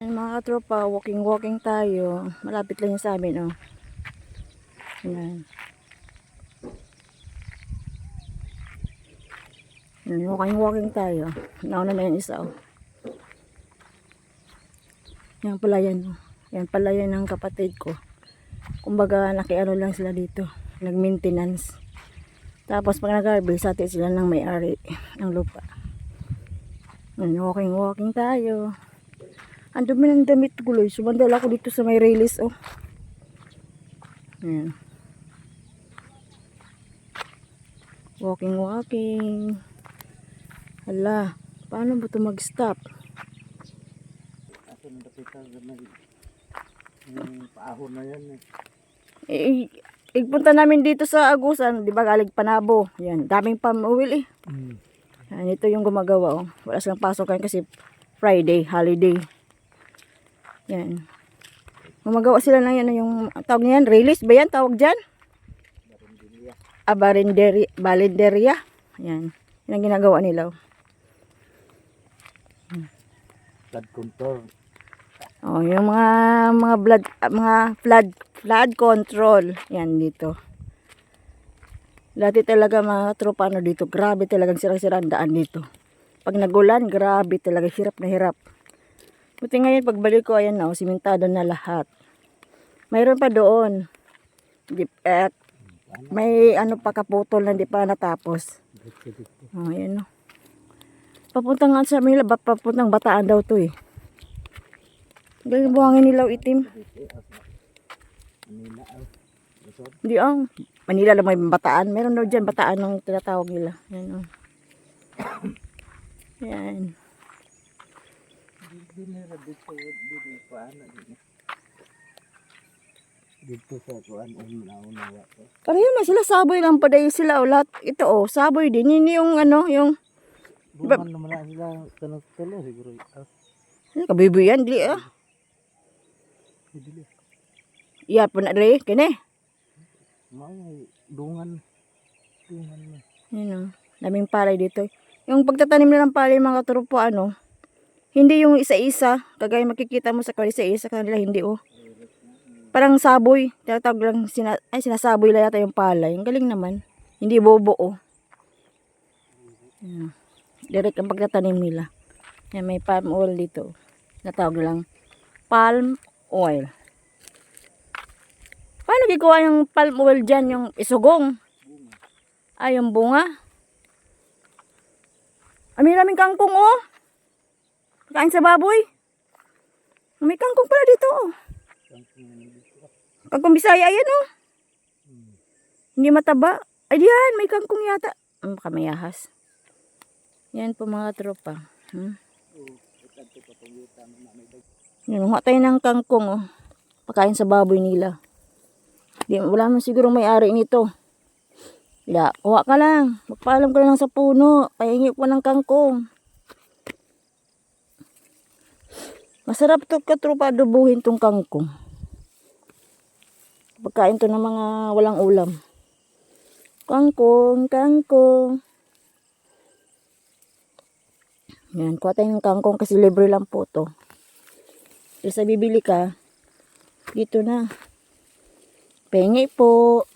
Mga katropa, walking tayo. Malapit lang yung sa amin, oh. Ayan. Walking tayo. Nauna na yan isa, oh. Yan pala yan, oh. Yan pala yan ng kapatid ko. Kumbaga, nakiano lang sila dito. Nag-maintenance. Tapos pag nag-harvest, atin sila ng may-ari ng lupa. Yan, walking tayo. Ang dumi ng damit guloy. Sumandal ako dito sa may release, oh. Ayan. Walking. Hala, paano ba ito mag-stop? Ako nadapitan yung paahon na yan Igpunta namin dito sa Agusan, di ba galing Panabo. Yan, daming pamuwil eh. Yan, ito yung gumagawa, oh. Wala silang pasokan kasi Friday, holiday. Yan. Gumagawa sila ng yan, yung tawag niyan, release ba yan tawag dyan? Balinderia. Yan. Yan ang ginagawa nila. Flood control. Oh, yung mga flood control. Yan dito. Dati talaga mga tropa dito, grabe talagang sirang-sira ang daan dito. Pag nagulan, grabe talaga, hirap na hirap. Buti ngayon pagbalik ko, ayan na, simentado na lahat. Mayroon pa doon. May ano pa kaputol na di pa natapos. Oh, ayan, no. Papuntang nga sa Manila, papuntang Bataan daw to eh. Galing buhangin nilaw itim. Hindi ang Manila lang may Bataan. Meron daw dyan Bataan ng tinatawag nila. Ayan, oh. Ayan. Dito sa kuan una Pareho na sila, saboy lang pa dahil sila, oh, lahat ito, oh, saboy din. Yun yung ano, yung buman naman na sila tanong siguro. kabiboy yan, di ah. Iya po na rin, kene. May dungan mo. Yun, oh, daming palay dito. Yung pagtatanim nila ng palay mga katropo, ano, hindi yung isa-isa, kagaya makikita mo sa kanila isa-isa, kanila hindi, oh. Parang saboy, tinatawag lang, sinasaboy lang yata yung palay. Ang galing naman. Hindi bobo, oh. Yan. Direct ang pagtatanim nila. Yan, may palm oil dito. Natawag lang palm oil. Paano gagawa yung palm oil dyan? Yung isugong? Ay, yung bunga. Maraming kangkong, oh. Kain sa baboy. May kangkong pala dito, oh. Kangkong Bisaya, ayan, oh. Hindi mataba. Ay, diyan, may kangkong yata. Baka may ahas. Yan po mga tropa. Yan, huwag tayo ng kangkong, oh. Pakain sa baboy nila. Wala man siguro may-ari nito. Huwag ka lang. Magpaalam ka lang sa puno. Pahingi po ng kangkong. Masarap to katropa, adobuhin tong kangkong. Pagkain to ng mga walang ulam. Kangkong. Yan, kuha tayo ng kangkong kasi libre lang po to. Kasi bibili ka, dito na. Pengi po.